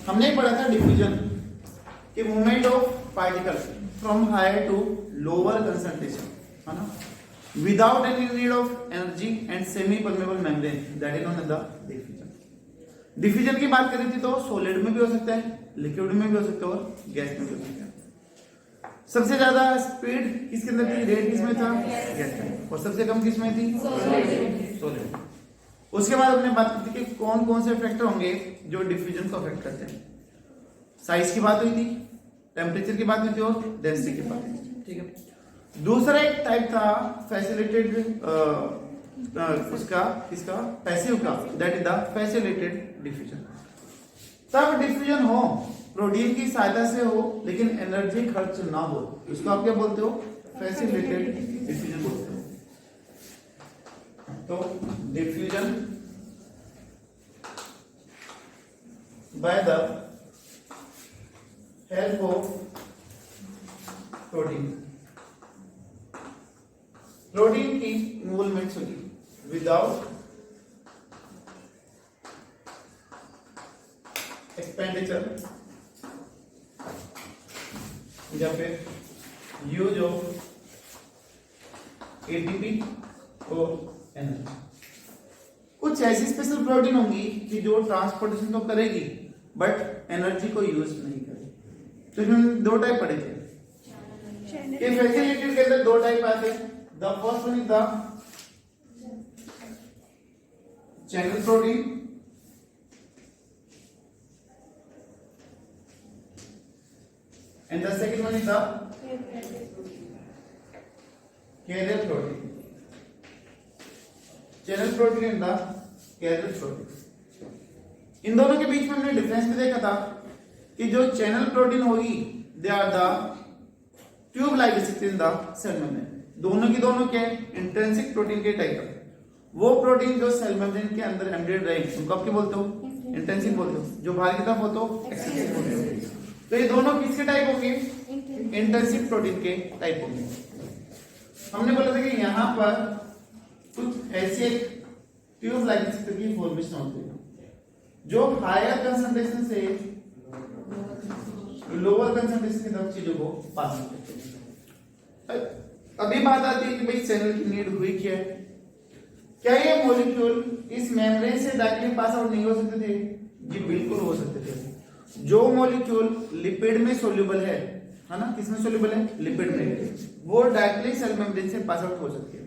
हमने पढ़ा था डिफ्यूजन कि movement of particle from higher to lower concentration, है ना, without any need of energy and semi permeable membrane, that is known as the diffusion. Diffusion की बात करें थी तो सॉलिड में भी हो सकता है, लिक्विड में भी हो सकता है और गैस में भी हो सकता है। सबसे ज्यादा स्पीड किसके अंदर थी, रेट किसमें था, गैस में, और सबसे कम किसमें थी, सॉलिड। उसके बाद हमने बात की थी कि कौन कौन से फैक्टर होंगे जो डिफ्यूजन को अफेक्ट करते हैं। साइज की बात हुई थी, टेम्परेचर की बात हुई थी और डेंसिटी की बात हुई थी, ठीक है। दूसरा एक टाइप था फैसिलिटेटेड उसका किसका, पैसिव का, that is the facilitated diffusion. तब डिफ्यूजन हो प्रोटीन की सहायता से हो लेकिन एनर्जी खर्च ना हो, इसको आप क्या बोलते हो, फैसिलिटेटेड डिफ्यूजन बोलते हो। तो diffusion by the help of protein, protein की मूवमेंट्स होगी विदाउट एक्सपेंडिचर या फिर यूज ऑफ एटीपी और एनर्जी। कुछ ऐसी स्पेशल प्रोटीन होंगी कि जो ट्रांसपोर्टेशन तो करेगी बट एनर्जी को यूज नहीं करेगी। तो हम दो टाइप पढ़े थे कि फैसिलिटेटेड के अंदर दो टाइप आते हैं। The first one is the channel protein and the second one is the carrier protein, channel protein and the carrier protein। इन दोनों के बीच में हमने डिफरेंस भी देखा था कि जो चैनल प्रोटीन होगी they are the tube like structure in the cell membrane. दोनों की दोनों क्या है, इंट्रिंसिक प्रोटीन के टाइप है। वो प्रोटीन जो सेल मेम्ब्रेन के अंदर एम्बेडेड रहेगी उनको आप क्या बोलते हो, इंट्रिंसिक बोलते हो। जो बाहर की तरफ हो तो एक्सट्रिंसिक बोलते हो। तो ये दोनों किसके टाइप होंगे, इंट्रिंसिक प्रोटीन के टाइप होंगे। हमने बोला था कि यहाँ पर कुछ ऐसे ट्यूब लाइक स्ट्रक्चर की फॉर्मेशन होती है जो हायर कंसंट्रेशन से लोअर कंसंट्रेशन की तरफ चीजों को पास करते हैं। अभी बात आती है कि भाई चैनल की नीड हुई क्या है, क्या ये मॉलिक्यूल इस मेम्ब्रेन से डायरेक्टली पास आउट नहीं हो सकते थे? जी बिल्कुल हो सकते थे। जो मॉलिक्यूल लिपिड में सोल्यूबल है ना, किसमें सोल्यूबल है, लिपिड में, वो डायरेक्टली सेल मेम्ब्रेन से पास आउट हो सकती है।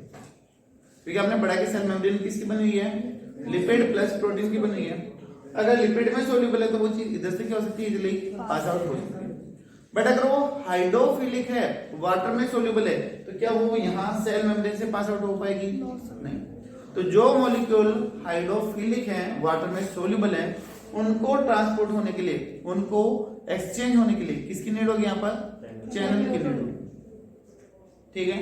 क्योंकि आपने पढ़ा कि सेल मेम्ब्रेन किसकी बनी हुई है, लिपिड प्लस प्रोटीन की बनी हुई है। अगर लिपिड में सोल्यूबल है तो वो चीज इधर से क्या हो सकती है, इजीली पास आउट हो सकती है। बट अगर वो हाइड्रोफिलिक है, वाटर में सोल्यूबल है, तो क्या वो यहाँ सेल मेम्ब्रेन से पास आउट हो पाएगी? नहीं। तो जो मॉलिक्यूल हाइड्रोफिलिक है, वाटर में सोल्यूबल है, उनको ट्रांसपोर्ट होने के लिए, उनको एक्सचेंज होने के लिए किसकी नीड होगी, यहाँ पर चैनल की नीड होगी, ठीक है।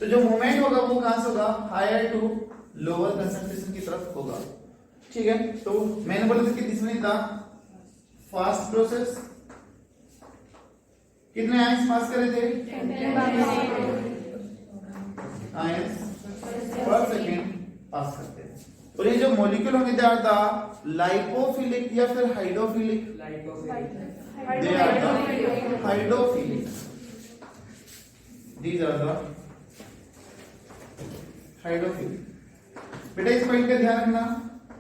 तो जो मूवमेंट होगा वो कहां से होगा, हायर टू लोअर कंसंट्रेशन की तरफ होगा, ठीक है। तो मैंने बोला था कि इसमें था फास्ट प्रोसेस, कितने आयंस पास करे थे, आयंस पर सेकेंड पास करते हैं। और ये जो मॉलिक्यूल होंगे दे आर द लाइपोफिलिक या फिर hydrophilic, they are the hydrophilic, these are the hydrophilic. बेटा इस पॉइंट का ध्यान रखना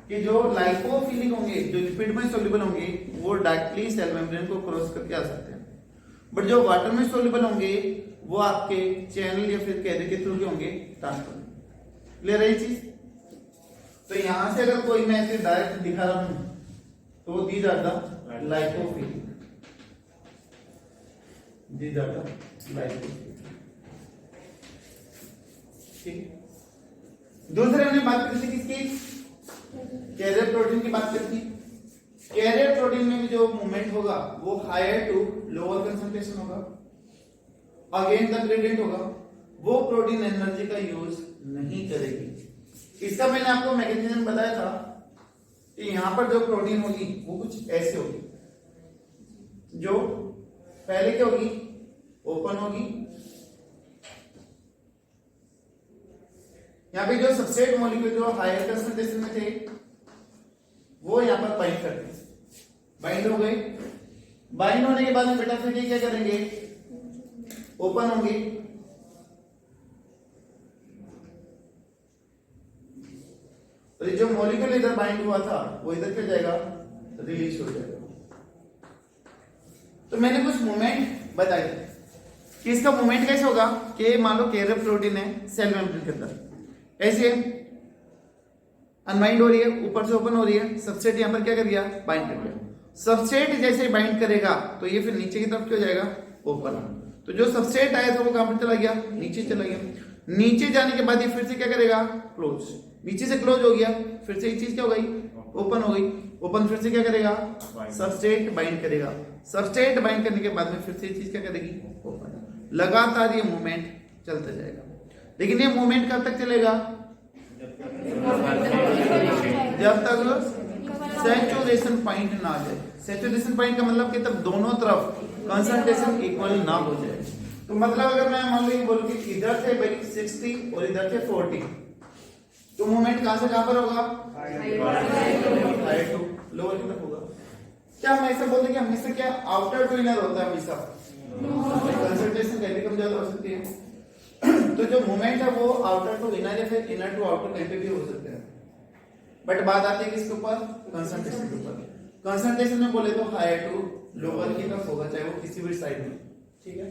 कि जो लाइपोफिलिक होंगे, जो लिपिड में सोल्यूबल होंगे, वो डायरेक्टली सेल मेम्ब्रेन को क्रॉस करके आ सकते हैं। बट जो वाटर में सोल्यूबल होंगे वो आपके चैनल या फिर कैरियर के थ्रू के होंगे ट्रांसफर। क्लियर है ये चीज? तो यहां से अगर कोई मैं इसे डायरेक्ट दिखा रहा हूं तो these are the lipophilic, these are the lipophilic, ठीक। दूसरे हमने बात करी थी किसकी, कैरियर प्रोटीन की बात करी थी। कैरियर प्रोटीन में भी जो मूवमेंट होगा वो हायर टू लोअर कंसंट्रेशन होगा, अगेन द ग्रेडियंट होगा। वो प्रोटीन एनर्जी का यूज नहीं करेगी। इसका मैंने आपको मैकेनिज्म बताया था कि यहां पर जो प्रोटीन होगी वो कुछ ऐसे होगी, जो पहले क्या होगी, ओपन होगी। यहाँ पे जो सबस्ट्रेट मॉलिक्यूल जो हायर कंसंट्रेशन में थे वो यहाँ पर बाइंड करते हैं, बाइंड हो गए। बाइंड होने के बाद में बेटा फिर ये क्या करेंगे, ओपन होंगे। और जो मॉलिक्यूल इधर बाइंड हुआ था वो इधर क्या जाएगा, रिलीज हो जाएगा। तो मैंने कुछ मूवमेंट बताई कि इसका मूवमेंट कैसे होगा कि मान लो कैरियर प्रोटीन है सेल मेम्ब्रेन के अंदर, ऐसे अनबाइंड हो रही है, ऊपर से ओपन हो रही है, सबस्ट्रेट यहां पर क्या कर गया, बाइंड कर गया। सबस्ट्रेट जैसे बाइंड करेगा तो ये फिर नीचे की तरफ क्या जाएगा, ओपन। तो जो सबस्ट्रेट आया था वो कहां पर चला गया, नीचे चला गया। नीचे जाने के बाद ये फिर से क्या करेगा, क्लोज। नीचे से क्लोज हो गया, फिर से एक चीज क्या हो गई, ओपन हो गई। ओपन फिर से क्या करेगा, सबस्ट्रेट बाइंड करेगा। सबस्ट्रेट बाइंड करने के बाद में फिर से ये चीज क्या करेगी, ओपन। लगातार ये मूवमेंट चलता जाएगा। लेकिन ये मूवमेंट कब तक चलेगा, जब तक सैचुरेशन पॉइंट ना आ जाए। सैचुरेशन पॉइंट का मतलब कि तब दोनों तरफ कंसंट्रेशन इक्वल ना हो जाए। तो मतलब अगर मैं मान लो बोलूं कि इधर थे भाई 60 और इधर थे 40, तो मूवमेंट कहां से कहां पर होगा, हाई टू लोअर की तरफ होगा। क्या हम ऐसा बोलते कि हमेशा क्या आउटर टू इनर होता है, हमेशा कंसंट्रेशन कहीं कम ज्यादा हो सकती है। तो जो मूवमेंट है वो आउटर टू इनर या फिर इनर टू आउटर कहीं पे भी हो सकता है। बट बात आती है किसके ऊपर, कंसंट्रेशन के ऊपर। कंसंट्रेशन में बोले तो हायर टू लोअर की तरफ होगा, चाहे वो किसी भी साइड में, ठीक है।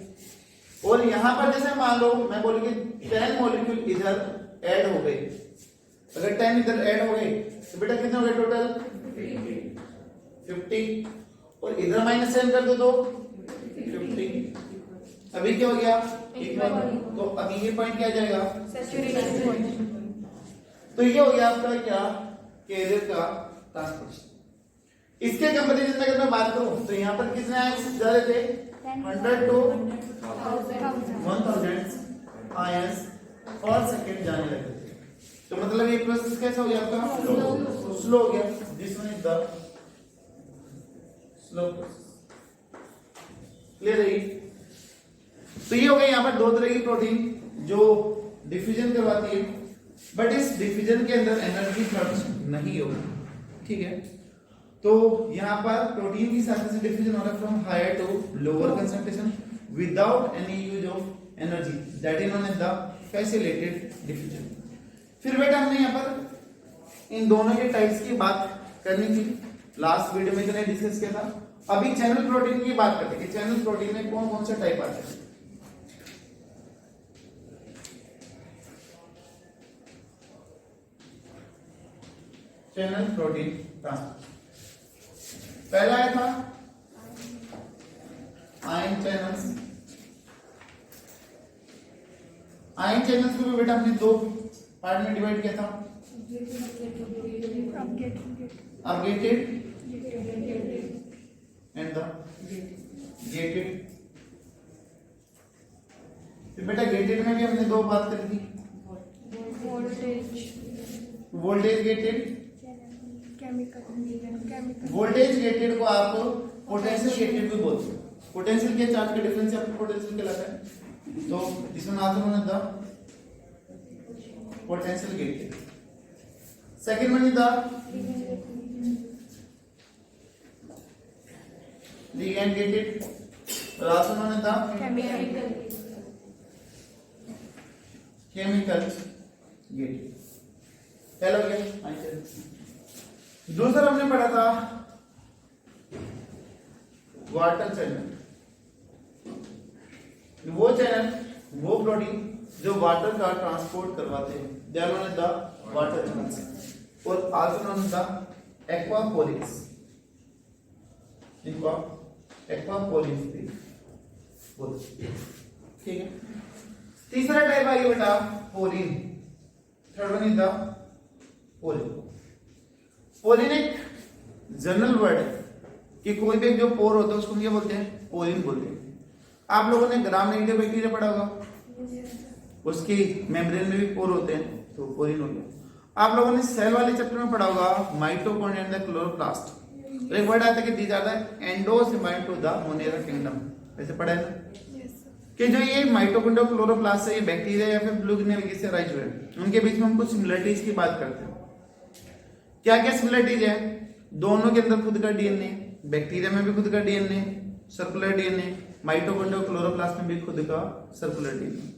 और यहां पर जैसे मान लो मैं बोलूं कि 10 मॉलिक्यूल इधर ऐड हो गए, अगर 10 इधर ऐड हो गए तो बेटा कितने हो गए टोटल 50, और इधर -10 कर दो तो 50। अभी क्या हो गया, इक्वल। तो अभी ये पॉइंट क्या जाएगा, सैचुरेशन पॉइंट। तो ये हो गया आपका क्या, कैरियर का ट्रांसपोर्टेशन। इसके कंपैरिजन में अगर मैं बात करूं तो यहां पर कितने आयंस जा रहे थे, 100 to 1000 आयंस पर सेकंड जाने लगे थे। तो मतलब ये प्रोसेस कैसा हो गया आपका, स्लो हो गया। This one is the slow process. Clear है। तो ये हो गया यहां पर दो तरह की प्रोटीन जो डिफ्यूजन करवाती है, बट इस डिफ्यूजन के अंदर एनर्जी खर्च नहीं होगी, ठीक है। तो यहां पर प्रोटीन की सहायता से डिफ्यूजन हो रहा है from higher to lower concentration without any use of energy, that is known as the facilitated diffusion. फिर बेटा हमने यहां पर इन दोनों के टाइप्स की बात करनी थी, लास्ट वीडियो में मैंने डिस्कस किया था। अभी चैनल प्रोटीन की बात करते हैं कि चैनल प्रोटीन में कौन कौन से टाइप आते हैं। चैनल प्रोटीन ट्रांसपोर्ट पहला आया था आयन चैनल्स। आयन चैनल्स को भी बेटा हमने दो पार्ट में डिवाइड किया था, अपगेटेड एंड द गेटेड। फिर बेटा गेटेड में भी हमने दो बात करी थी, वोल्टेज गेटेड, वोल्टेज गेटेड को आप पोटेंशियल गेटेड भी बोलते हैं। पोटेंशियल के चार्ज के डिफरेंस से आपको पोटेंशियल कहलाता है। तो इसमें आंसर होना था potential gated. Second one is the ligand gated, और आंसर होना था केमिकल गेटेड। पहला हो गया आंसर। दूसरा हमने पढ़ा था वाटर चैनल। वो चैनल, वो प्रोटीन जो वाटर का ट्रांसपोर्ट करवाते हैं, they are known as the water channels, और also known as the aquaporins. इनको एक्वापोरिस भी बोलते हैं, ठीक है। तीसरा टाइप आ गया बेटा porin. Third one is the porin. Porin एक जनरल वर्ड है कि कोई भी जो पोर होता है उसको क्या बोलते हैं, पोरिन बोलते हैं। आप लोगों ने ग्राम नेगेटिव बैक्टीरिया पढ़ा होगा, उसकी मेम्ब्रेन में भी पोर होते हैं, तो पोरिन हो गया। आप लोगों ने सेल वाले चैप्टर में पढ़ा होगा माइटोकॉन्ड्रिया एंड द क्लोरोप्लास्ट। एक वर्ड आता है कि these are the endosymbiont to the Monera kingdom, वैसे पढ़ा है ना कि जो ये माइटोकॉन्ड्रिया क्लोरोप्लास्ट है, ये बैक्टीरिया या फिर ब्लूगिनियल से राइज हुए, उनके बीच में हम कुछ सिमिलरिटीज की बात करते हैं। क्या क्या सिमिलरिटीज है, दोनों के अंदर खुद का डीएनए, बैक्टीरिया में भी खुद का DNA, circular DNA, mitochondria chloroplast में भी खुद का सर्कुलर डीएनए।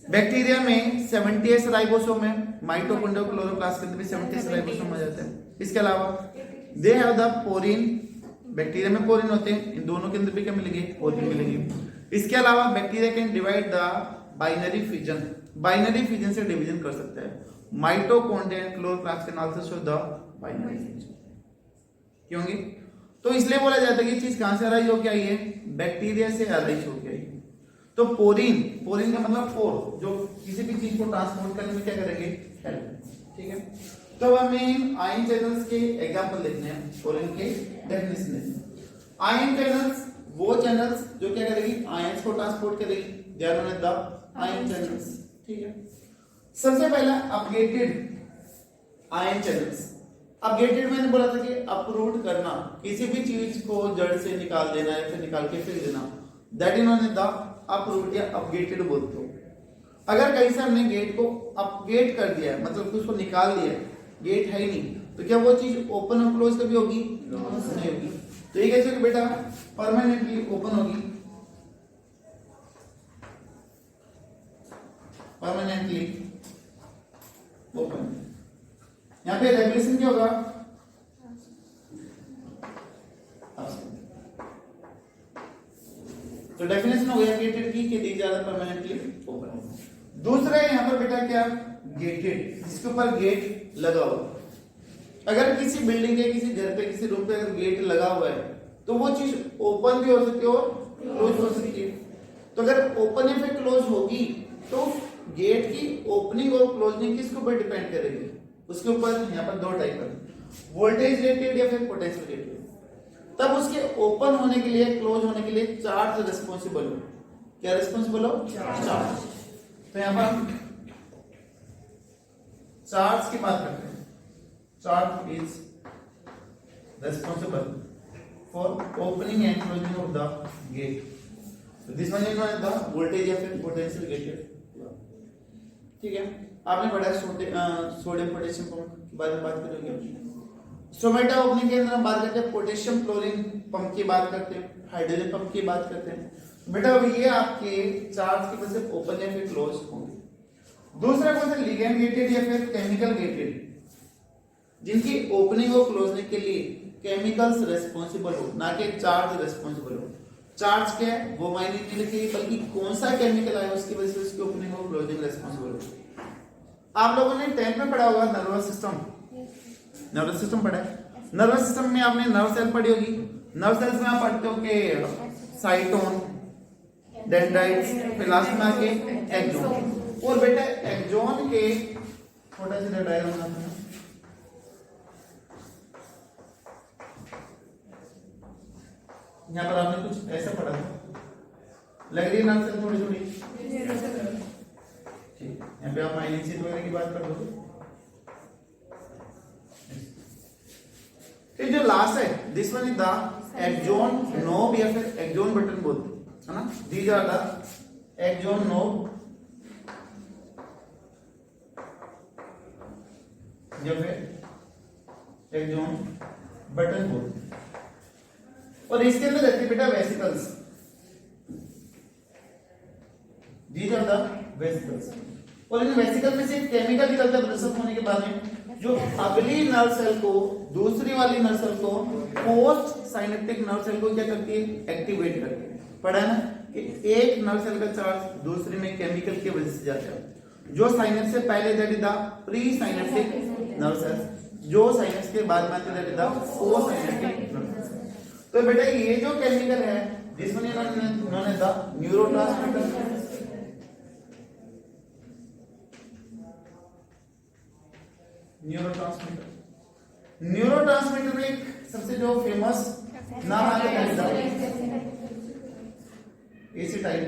बैक्टीरिया में 70s राइबोसोम है, माइटोकॉन्ड्रिया क्लोरोप्लास्ट के अंदर भी 70s राइबोसोम आ जाते हैं। इसके अलावा they have the porin, bacteria में पोरिन होते हैं, इन दोनों के अंदर भी क्या मिलेंगे, पोरिन मिलेंगे। इसके अलावा bacteria can divide the binary fission, binary fission से डिवीजन कर सकता है। Mitochondria and chloroplast can also show the binary fission. क्योंकि तो इसलिए बोला जाता है कि चीज कहां से अराइज होके आई है, बैक्टीरिया से अराइज होके आई है। तो पोरिन, पोरिन का मतलब पोर, जो किसी भी चीज को ट्रांसपोर्ट करने में क्या करेंगे, हेल्प। ठीक है, तो हमें आयन चैनल्स के एग्जांपल देखने हैं, पोरिन के डेफिनेशन देखने। आयन चैनल्स वो चैनल्स जो क्या करेगी, आयंस को ट्रांसपोर्ट करेगी, they are known as the ion channels. ठीक है, सबसे पहला अपगेटेड आयन चैनल्स। अपगेटेड मैंने बोला था कि अपरूट करना, किसी भी चीज को जड़ से निकाल देना या फिर निकाल के फेंक देना, that is known as the uproot या अपगेटेड बोलते हो। अगर कहीं से हमने गेट को अपगेट कर दिया है, मतलब उसको निकाल दिया है, गेट है ही नहीं, तो क्या वो चीज ओपन और क्लोज कभी होगी, नहीं होगी। तो ये कैसे कि बेटा परमानेंटली ओपन होगी, परमानेंटली ओपन। यहां पे रेगुलेशन क्या होगा, तो डेफिनेशन हो गया गेटेड की कि दीज आर परमानेंटली ओपन। दूसरा है यहां पर बेटा क्या, गेटेड, जिसके ऊपर गेट लगा हुआ। अगर किसी बिल्डिंग के, किसी घर पे, किसी रूम पे अगर गेट लगा हुआ है तो वो चीज ओपन भी हो सकती है और क्लोज हो सकती है। तो अगर ओपन या फिर क्लोज होगी तो गेट की ओपनिंग और क्लोजिंग किसके ऊपर डिपेंड करेगी, उसके ऊपर। यहाँ पर दो टाइप है, वोल्टेज रेटेड या फिर पोटेंशियल रेटेड। तब उसके ओपन होने के लिए, क्लोज होने के लिए चार्ज रिस्पॉन्सिबल हो। क्या रिस्पॉन्सिबल हो, चार्ज। तो यहां पर हम चार्ज की बात करते हैं। Charge is responsible for opening and closing of the gate. This one is known as the voltage या फिर पोटेंशियल गेटेड। ठीक है, आपने पढ़ा सोडियम पोटेशियम पंप के बारे में बात करोगे। स्टोमेटा ओपनिंग के अंदर हम बात करते हैं पोटेशियम क्लोरीन पंप की बात करते हैं, हाइड्रोजन पंप की बात करते हैं। बेटा अब ये आपके चार्ज की वजह से ओपन या फिर क्लोज होंगे। दूसरा कौन सा, लिगेंड गेटेड या फिर केमिकल गेटेड, जिनकी ओपनिंग और क्लोजिंग के लिए केमिकल्स रिस्पॉन्सिबल हो, ना कि चार्ज रिस्पॉन्सिबल हो। चार्ज क्या है वो मायने नहीं रखेगी, बल्कि कौन सा केमिकल आया उसकी वजह से उसकी ओपनिंग और क्लोजिंग रिस्पॉन्सिबल हो। आप लोगों ने 10th में पढ़ा होगा नर्वस सिस्टम, नर्वस सिस्टम पढ़ा है। नर्वस सिस्टम में आपने नर्व सेल पढ़ी होगी। नर्व सेल्स में आप पढ़ते हो कि साइटोन, डेंड्राइट्स, फिर लास्ट में आके एक्सोन। और बेटा एक्सोन के छोटा सा डायग्राम बनाते हैं। यहाँ पर आपने कुछ ऐसा पढ़ा था, लग रही है नर्व सेल थोड़ी थोड़ी। ठीक, यहाँ पे आप माइलिन वगैरह की बात कर दो। फिर जो लास्ट है, this one is the axon knob या फिर एक्सोन बटन बोलते हैं, है ना। These are the axon knob या फिर एक्सोन बटन बोलते हैं। और इसके अंदर रहती है बेटा vesicles, these are the vesicles. और इन वेसिकल में से केमिकल निकलता है ब्रेकअप होने के बाद में, जो अगली नर्व सेल को, दूसरी वाली नर्व सेल को, पोस्ट साइनेप्टिक नर्व सेल को क्या करती है, एक्टिवेट करती है। पढ़ा है ना कि एक नर्व सेल का चार्ज दूसरी में केमिकल की वजह से जाता है। जो साइनेप्स से पहले that is the pre synaptic nerve cell, जो साइनेप्स के बाद में आते that is the post synaptic nerve cell. तो बेटा ये जो केमिकल है, this one is known as the neurotransmitter. Neurotransmitter में एक सबसे जो फेमस नाम आता है एसिटाइल।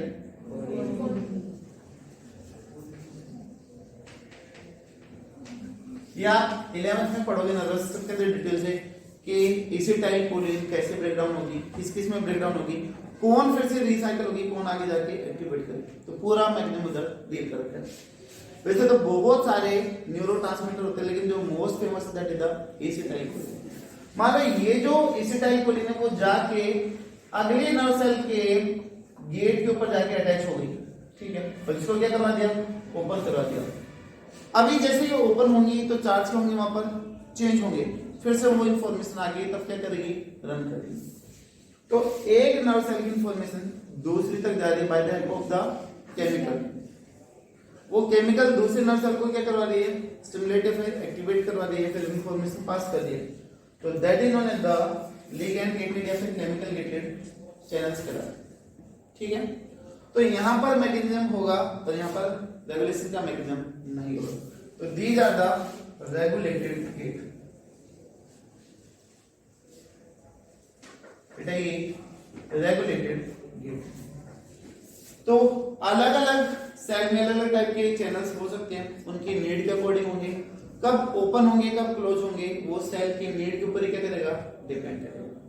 या 11th में पढ़ोगे नर्वस सिस्टम के अंदर डिटेल से कि एसिटाइल कोलिन कैसे ब्रेकडाउन होगी, किस किस में ब्रेकडाउन होगी, कौन फिर से रिसाइकल होगी, कौन आगे जाके एक्टिवेट करेगी। तो पूरा मैग्नेम उधर डील कर रखा है। वैसे तो बहुत सारे न्यूरोट्रांसमीटर होते हैं, लेकिन जो most famous that is the acetyl choline. मान लो ये जो एसिटाइलकोलिन है वो जाके अगले नर्व सेल के गेट के ऊपर जाके अटैच हो गई, ठीक है, और इसको क्या करवा दिया, ओपन करवा दिया। अभी जैसे ये ओपन होंगी तो चार्ज होंगे वहां पर चेंज होंगे, फिर से वो इंफॉर्मेशन आ गई, तब क्या करेगी, रन करेगी। तो एक नर्व सेल की इंफॉर्मेशन दूसरी तक जा रही है by the help of the chemical. वो केमिकल दूसरे नर्व सेल को क्या करवा रही है, स्टिमुलेट या फिर एक्टिवेट करवा रही है, फिर इंफॉर्मेशन पास कर रही है। तो that is known as the ligand gated या फिर केमिकल गेटेड चैनल्स कहलाता है, ठीक है। तो यहां पर मैकेनिज्म होगा और यहां पर रेगुलेशन का मैकेनिज्म नहीं होगा। तो these are the regulated gate, बेटा ये रेगुलेटेड गेट। तो अलग अलग सेल में अलग अलग टाइप के चैनल्स हो सकते हैं, उनकी नीड के अकॉर्डिंग होंगे, कब ओपन होंगे कब क्लोज होंगे वो सेल की नीड के ऊपर ही क्या करेगा, डिपेंड करेगा,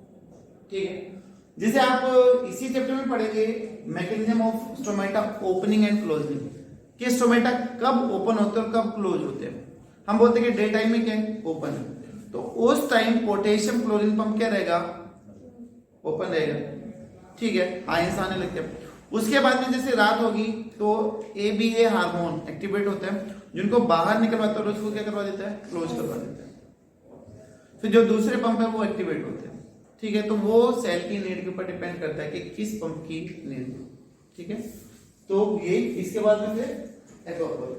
ठीक है। जिसे आप इसी चैप्टर में पढ़ेंगे mechanism of stomata opening and closing, कि स्टोमेटा कब ओपन होते हैं और कब क्लोज होते हैं। हम बोलते हैं कि डे टाइम में क्या ओपन है, तो उस टाइम पोटेशियम क्लोरीन पंप क्या रहेगा, ओपन रहेगा, ठीक है, आयंस आने लगते हैं। उसके बाद में जैसे रात होगी तो ABA हार्मोन एक्टिवेट होते हैं, जिनको बाहर निकलवाता है उसको क्या करवा देता है, क्लोज करवा देता है। फिर जो दूसरे पंप है वो एक्टिवेट होते हैं, ठीक है। तो वो सेल की नीड के ऊपर डिपेंड करता है कि किस पंप की नीड, ठीक है। तो ये इसके बाद में फिर एक्वापोर।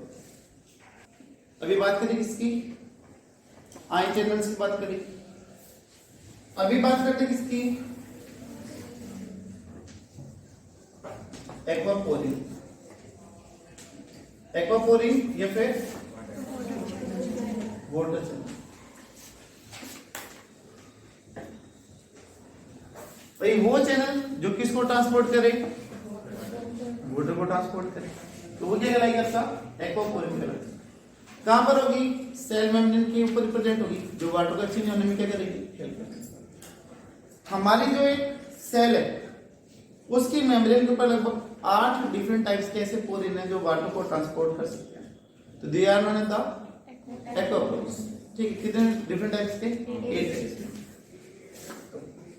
अभी बात करें किसकी, आयन चैनल्स की बात करें। अभी बात करते हैं किसकी, एक्वापोरिन। एक्वापोरिन या फिर वाटर चैनल। भाई वो चैनल जो किसको ट्रांसपोर्ट करे, वाटर को ट्रांसपोर्ट करे, तो वो क्या कहलाएगा, आपका एक्वापोरिन कहलाएगा। कहां पर होगी, सेल मेम्ब्रेन के ऊपर प्रेजेंट होगी, जो वाटर का चेंज होने में क्या करेगी, हेल्प करेगी। हमारी जो एक सेल है उसकी मेम्ब्रेन के ऊपर लगभग 8 डिफरेंट टाइप्स के ऐसे पोरिन है जो वाटर को ट्रांसपोर्ट कर सकते हैं। तो they are known as the aquaporins, ठीक है। कितने डिफरेंट टाइप्स के, 8 टाइप्स के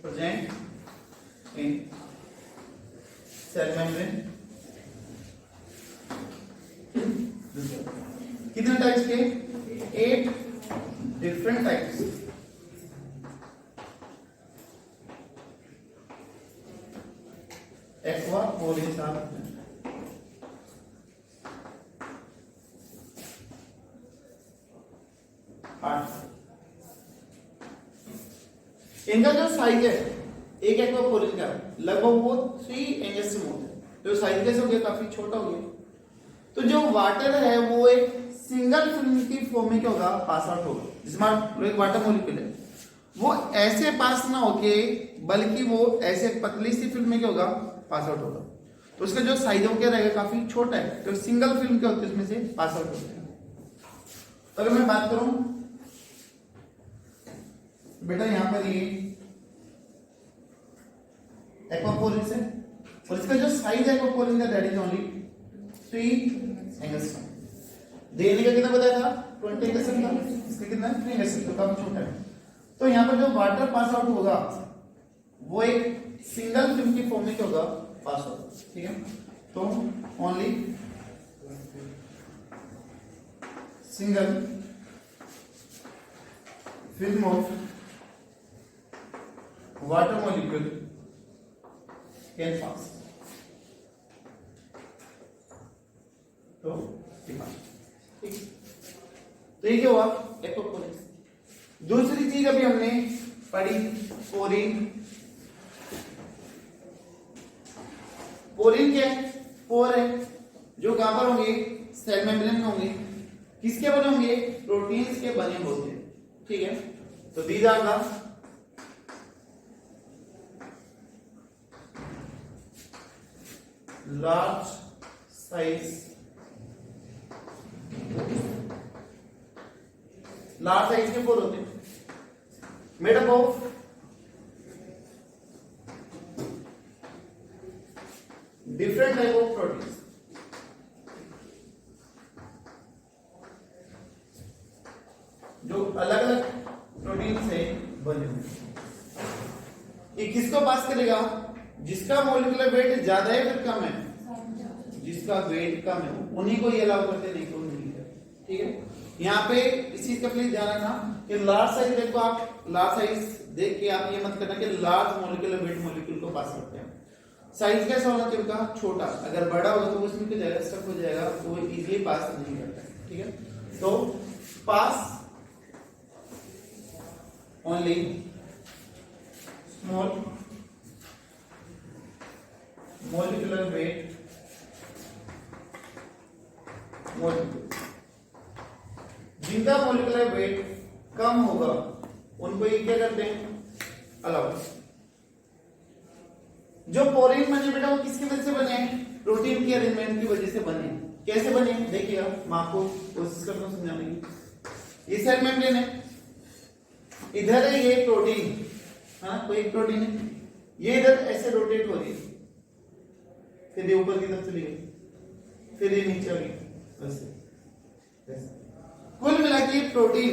प्रेजेंट इन सेल मेम्ब्रेन। कितने टाइप्स के, 8 डिफरेंट टाइप्स। Aquaporins are 8। इनका जो साइज है एक एक्वापोरिन का लगभग वो 3 एंगस्ट्रम होता है, तो साइज कैसे हो गया, काफी छोटा हो गया। तो जो वाटर है वो एक सिंगल फिल्म की फॉर्म में क्या होगा, पास आउट होगा। जिसमें एक वाटर मॉलिक्यूल है वो ऐसे पास ना होके बल्कि वो ऐसे पतली सी फिल्म में क्या होगा, पास आउट होगा। तो उसका जो साइज है क्या रहेगा, काफी छोटा है। तो सिंगल फिल्म क्या होती है, उसमें से पास आउट होता है। तो अगर मैं बात करूं बेटा, यहां पर ये एक्वापोरिन है और इसका जो साइज है एक्वापोरिन का दैट इज ओनली 3 एंगस्ट्रम। देने का कितना बताया था, 20 एंगस्ट्रम था, इसका कितना है, 3 एंगस्ट्रम, तो काफी छोटा है। तो यहां पर जो वाटर पास आउट होगा वो एक सिंगल फिल्म की फॉर्म में क्या होगा, पास आउट, ठीक है। तो only single film of water molecule can pass. तो ठीक, तो ये क्या हुआ, एक्वापोरिन। दूसरी चीज अभी हमने पढ़ी पोरिन। पोरिन क्या है, पोर है जो कहां पर होंगे, सेल मेम्ब्रेन में होंगे। किसके बने होंगे, प्रोटीन्स के बने होते हैं, ठीक है। तो these are the large size, large size के पोर होते हैं, made up of different type of proteins. जो अलग अलग प्रोटीन से बने हुए। ये किसको पास करेगा? जिसका मॉलिक्यूलर वेट ज्यादा है फिर कम है, जिसका वेट कम है उन्हीं को ये अलाउ करते, नहीं तो नहीं करते। ठीक है, यहाँ पे इस चीज का प्लीज ध्यान रखना कि लार्ज साइज देखो, आप लार्ज साइज देख के आप ये मत करना कि लार्ज मॉलिक्यूलर वेट मॉलिक्यूल को पास करते हैं। साइज कैसा होना चाहिए उनका? छोटा। अगर बड़ा होगा तो उसमें कुछ जाएगा, स्टक हो जाएगा, तो वो इजीली पास नहीं करता है। ठीक है, तो pass only small molecular weight molecule, जिनका molecular weight कम होगा उनको ये क्या करते हैं? अलाउ। जो पोरीन बने बेटा वो किसकी वजह से बने? प्रोटीन की अरेंजमेंट की वजह से बने। कैसे बने देखिएगा, मैं आपको कोशिश करता हूं समझाने की। ये सेल मेम्ब्रेन है, इधर है ये प्रोटीन, हाँ कोई एक प्रोटीन है, ये इधर ऐसे रोटेट हो रही है, फिर ये ऊपर की तरफ चली गई, फिर ये नीचे आ गई, ऐसे कुल मिला के प्रोटीन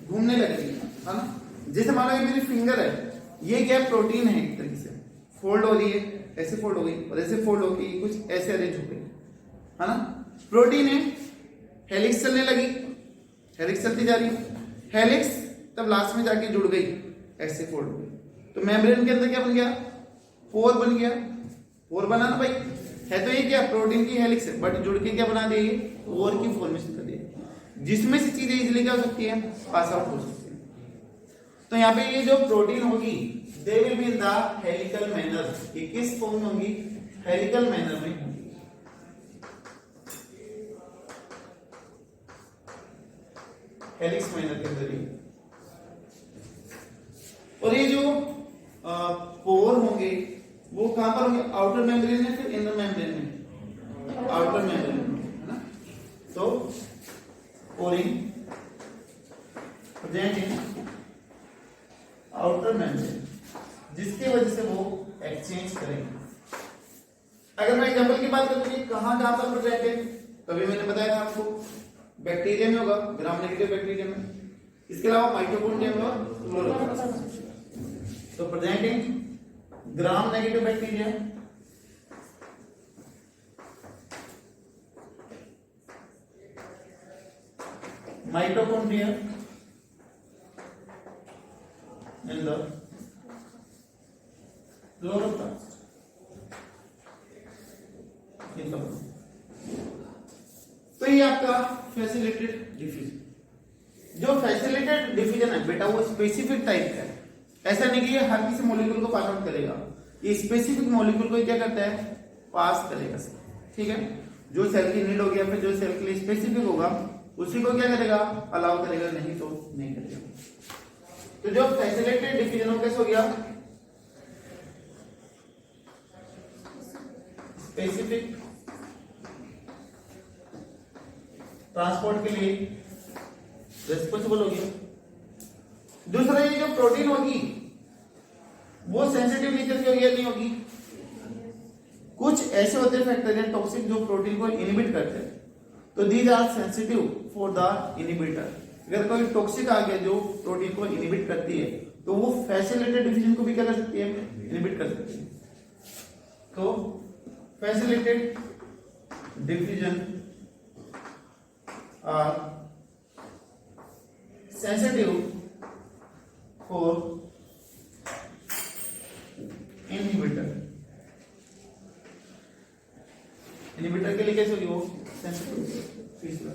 घूमने लगेगी, है ना। जैसे मान लो ये मेरी फिंगर है, ये क्या प्रोटीन है, एक तरीके से फोल्ड हो रही है, ऐसे फोल्ड हो गई और ऐसे फोल्ड होगी, कुछ ऐसे अरेंज हो गई, है ना। प्रोटीन है, हेलिक्स चलने लगी, हेलिक्स चलती जा रही है, हेलिक्स तब लास्ट में जाके जुड़ गई, ऐसे फोल्ड हो गई, तो मेम्ब्रेन के अंदर क्या बन गया? पोर बन गया। पोर बना ना भाई, है तो ये क्या प्रोटीन की हेलिक्स है, बट जुड़ के क्या बना दिया? ये पोर की फॉर्मेशन कर दिया, जिसमें से चीजें इजीली क्या हो सकती है? पास आउट हो सकती है। तो यहाँ पे ये जो प्रोटीन होगी they will be in the helical manner, ये किस फॉर्म में होंगी? हेलिकल मैनर में होंगी। हेलिक्स मैनर के अंदर ही। और ये जो पोर होंगे वो कहां पर होंगे? आउटर मेम्ब्रेन में, फिर इनर मेम्ब्रेन में, आउटर मेम्ब्रेन में, है ना। तो pouring present in outer membrane, जिसकी वजह से वो एक्सचेंज करेंगे। अगर मैं एग्जांपल की बात करूं कि कहां कहां पर प्रेजेंट है, तो अभी मैंने बताया था आपको बैक्टीरिया में होगा, ग्राम नेगेटिव बैक्टीरिया में, इसके अलावा माइटोकॉन्ड्रिया में और क्लोरोप्लास्ट। तो present in gram negative bacteria, mitochondria and the chloroplast. तो ये आपका फैसिलिटेटेड डिफ्यूजन। जो फैसिलिटेटेड डिफ्यूजन है बेटा वो स्पेसिफिक टाइप का है, ऐसा नहीं कि ये हर किसी मॉलिक्यूल को पास आउट करेगा, ये स्पेसिफिक मॉलिक्यूल को क्या करता है? पास करेगा। ठीक है, जो सेल की नीड होगी या फिर जो सेल के लिए स्पेसिफिक होगा उसी को क्या करेगा? अलाउ करेगा, नहीं तो नहीं करेगा। तो जो फैसिलिटेटेड डिफ्यूजन हो कैसे हो गया? स्पेसिफिक ट्रांसपोर्ट के लिए रिस्पॉन्सिबल होगी। दूसरा ये जो प्रोटीन होगी वो सेंसिटिव नेचर की होगी या नहीं होगी? कुछ ऐसे होते हैं फैक्टर या टॉक्सिक जो प्रोटीन को इनहिबिट करते हैं, तो these are sensitive for the inhibitor. अगर कोई टॉक्सिक आ गया जो प्रोटीन को इनहिबिट करती है तो वो फैसिलिटेटेड डिफिजन को भी क्या कर सकती है? इनहिबिट कर सकती है। तो facilitated diffusion are sensitive for inhibitor. Inhibitor के लिए कैसे होगी वो? सेंसिटिव।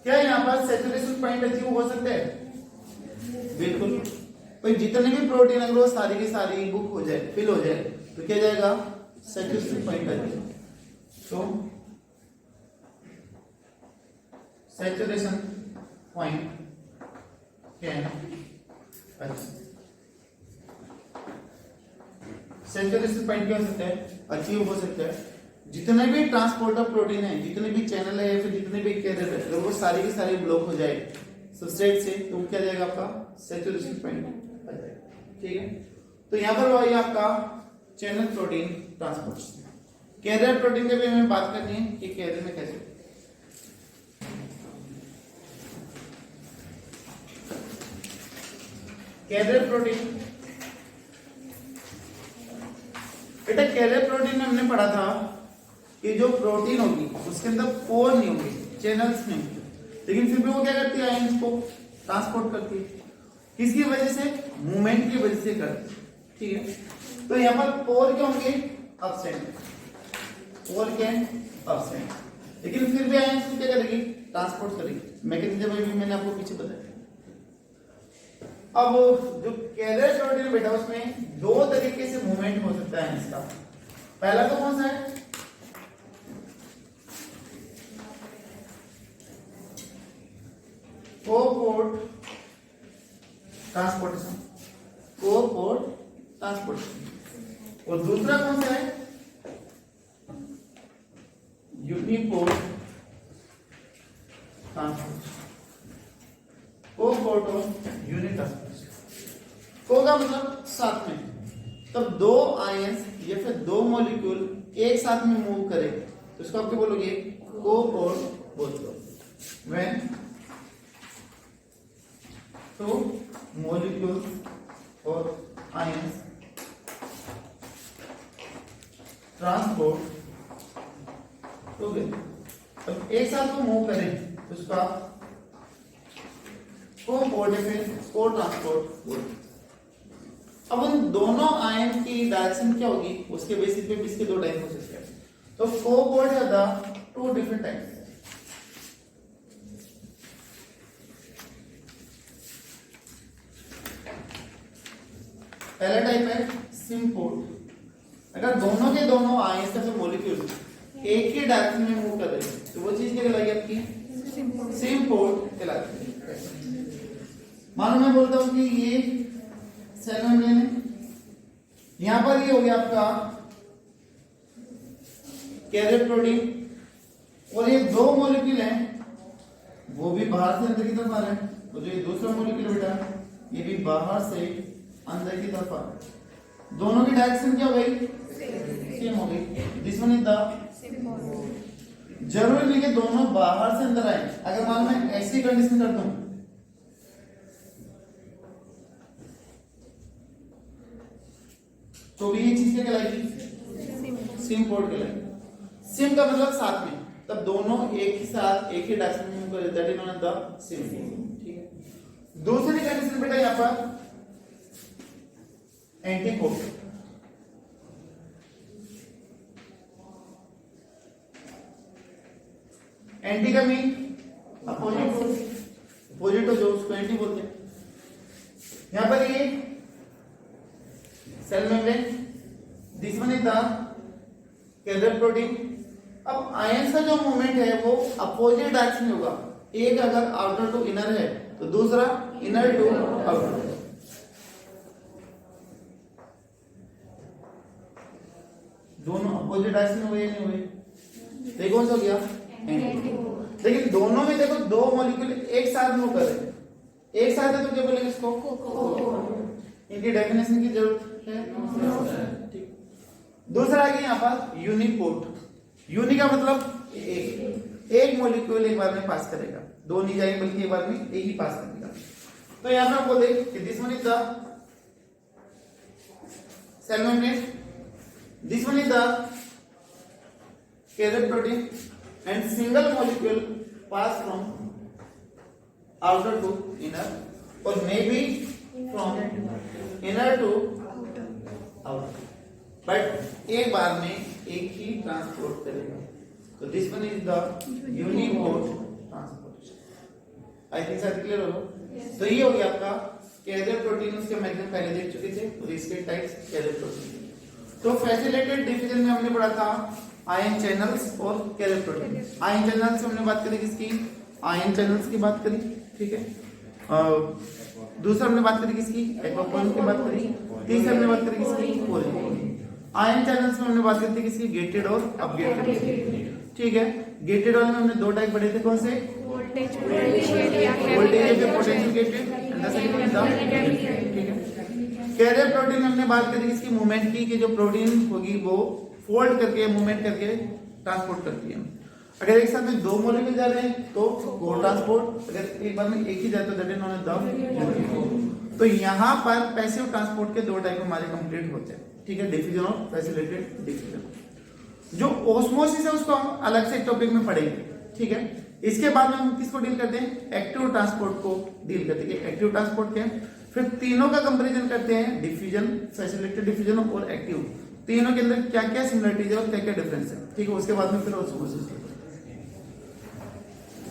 क्या यहाँ पर सैचुरेशन पॉइंट अचीव हो सकते हैं? बिल्कुल। तो जितने भी प्रोटीन अगर वो सारी की सारी बुक हो जाए, फिल हो जाए, तो क्या जाएगा? सैचुरेशन पॉइंट आ जाएगा। तो saturation point can saturation point क्या हो सकता है? अचीव हो सकता है जितने भी ट्रांसपोर्टर प्रोटीन है, जितने भी चैनल है, फिर जितने भी कैरियर है, अगर वो सारी की सारी ब्लॉक हो जाए सबस्ट्रेट से, तो क्या जाएगा? आपका सैचुरेशन पॉइंट आ जाएगा। ठीक है, तो यहां पर वही आपका channel protein transport. Carrier protein की भी हमें बात करनी है कि कैरियर में कैसे। कैरियर प्रोटीन बेटा कैरियर प्रोटीन में हमने पढ़ा था कि जो प्रोटीन होगी उसके अंदर पोर नहीं होंगे, चैनल्स नहीं होंगे, लेकिन फिर भी वो क्या करती है, आयंस को ट्रांसपोर्ट करती है। किसकी वजह से? मूवमेंट की वजह से करती है। ठीक है, तो यहाँ पर पोर क्या होंगे? एब्सेंट, पोर क्या है? एब्सेंट, लेकिन फिर भी आयंस को क्या करेगी? ट्रांसपोर्ट करेगी। मैकेनिज्म भी मैंने आपको पीछे बताया। अब जो कैरियर प्रोटीन बेटा उसमें दो तरीके से मूवमेंट हो सकता है इसका। पहला तो कौन सा है? कोपोर्ट ट्रांसपोर्टेशन, कोपोर्ट ट्रांसपोर्टेशन। और दूसरा कौन सा है? यूनिपोर्ट ट्रांसपोर्टेशन, कोपोर्ट और यूनि ट्रांसपोर्टेशन। को का मतलब साथ में, तब दो आयंस या फिर दो मॉलिक्यूल एक साथ में मूव करे तो इसको आप क्या बोलोगे? कोपोर्ट बोलते हो। व्हेन तो molecules और ions ट्रांसपोर्ट टुगेदर, अब एक साथ वो मूव करें तो उसका कोपोर्ट या फिर को ट्रांसपोर्ट बोलते। अब उन दोनों आयन की डायरेक्शन क्या होगी उसके बेसिस पे इसके दो टाइप हो सकते हैं। तो कोपोर्ट है द टू डिफरेंट टाइप्स। पहला टाइप है सिम्पोर्ट। अगर दोनों के दोनों आयंस का जो मॉलिक्यूल एक ही डायरेक्शन में मूव कर रहे हैं तो वो चीज क्या कहलाएगी आपकी? सिम्पोर्ट कहलाती है। मानो मैं बोलता हूं कि ये सेल मेम्ब्रेन है, यहां पर ये हो गया आपका कैरियर प्रोटीन, और ये दो मॉलिक्यूल हैं वो भी बाहर से अंदर की तरफ आ रहे हैं, तो जो ये दूसरा मॉलिक्यूल बेटा ये भी बाहर से अंदर की तरफ आ रहा है। दोनों की डायरेक्शन क्या हो गई? सेम हो गई। दिस वन इज द, जरूरी नहीं कि दोनों बाहर से अंदर आए। अगर मान मैं ऐसी कंडीशन कर दूं तो भी ये चीज क्या कहलाएगी? सिम्पोर्ट कहलाएगी। सिम का मतलब साथ में, तब दोनों एक ही साथ एक ही डायरेक्शन में मूव कर that is known as the symport. ठीक है, दूसरी कंडीशन बेटा यहां पर एंटीपोड। एंटी का मीन अपोजिट, जो उसको एंटी बोलते हैं। यहां पर ये cell membrane, this one is the carrier protein. अब आयंस का जो मूवमेंट है वो अपोजिट डायरेक्शन में होगा। एक अगर आउटर टू इनर है तो दूसरा इनर टू आउटर। दोनों अपोजिट डायरेक्शन में हुए या नहीं हुए? देखो कौन सा हो गया? लेकिन दोनों में देखो दो मॉलिक्यूल एक साथ मूव कर रहे हैं, एक साथ है तो क्या बोलेंगे इसको? इनकी डेफिनेशन की जरूरत है। ठीक, दूसरा आ गया यहाँ पर यूनिपोर्ट। यूनि का मतलब एक मॉलिक्यूल एक बार में पास करेगा, दो नहीं जाएंगे बल्कि एक बार में एक ही पास करेगा। तो यहाँ पर बोले कि this one is the cell membrane, this one is the carrier protein and single molecule pass from outer to inner or maybe from inner to outer, but एक बार में एक ही ट्रांसपोर्ट करेगा। तो this one is the uniport transportation. I think sir clear हो? तो ये हो गया आपका कैरियर प्रोटीन। उसके मैग्नेट पहले देख चुके थे और इसके टाइप्स कैरियर प्रोटीन। तो फैसिलिटेड डिफिजन में हमने पढ़ा था आयन चैनल्स और कैरियर प्रोटीन। आयन चैनल्स हमने बात करी किसकी? आयन चैनल्स की बात करी। ठीक है, दूसरा हमने बात करी किसकी? एक्वापोर्ट की बात करी। तीसरा हमने बात करी किसकी? पोरिन। आयन चैनल्स में हमने बात करी थी किसकी? गेटेड और अपगेटेड। ठीक है, गेटेड वाले में हमने दो टाइप पढ़े थे, कौन से? Voltage potential gated. ठीक है, कैरियर प्रोटीन हमने बात करी इसकी मूवमेंट की कि जो प्रोटीन होगी वो फोल्ड करके मूवमेंट करके ट्रांसपोर्ट करती है। अगर एक साथ में दो मॉलिक्यूल जा रहे हैं तो को ट्रांसपोर्ट, अगर एक बार में एक ही जाए तो that is known as the. तो यहाँ पर पैसिव ट्रांसपोर्ट के दो टाइप हमारे कंप्लीट होते हैं, ठीक है, डिफ्यूजन और फैसिलिटेटेड डिफ्यूजन। जो ओस्मोसिस है उसको हम अलग से टॉपिक में पढ़ेंगे, ठीक है। इसके बाद में हम किसको डील करते हैं, एक्टिव ट्रांसपोर्ट को डील करते हैं। एक्टिव ट्रांसपोर्ट क्या है, फिर तीनों का कंपैरिजन करते हैं, डिफ्यूजन, फैसिलिटेटेड डिफ्यूजन और एक्टिव, तीनों के अंदर क्या क्या सिमिलरिटीज है और क्या क्या डिफरेंस है, ठीक है। उसके बाद में फिर ओस्मोसिस।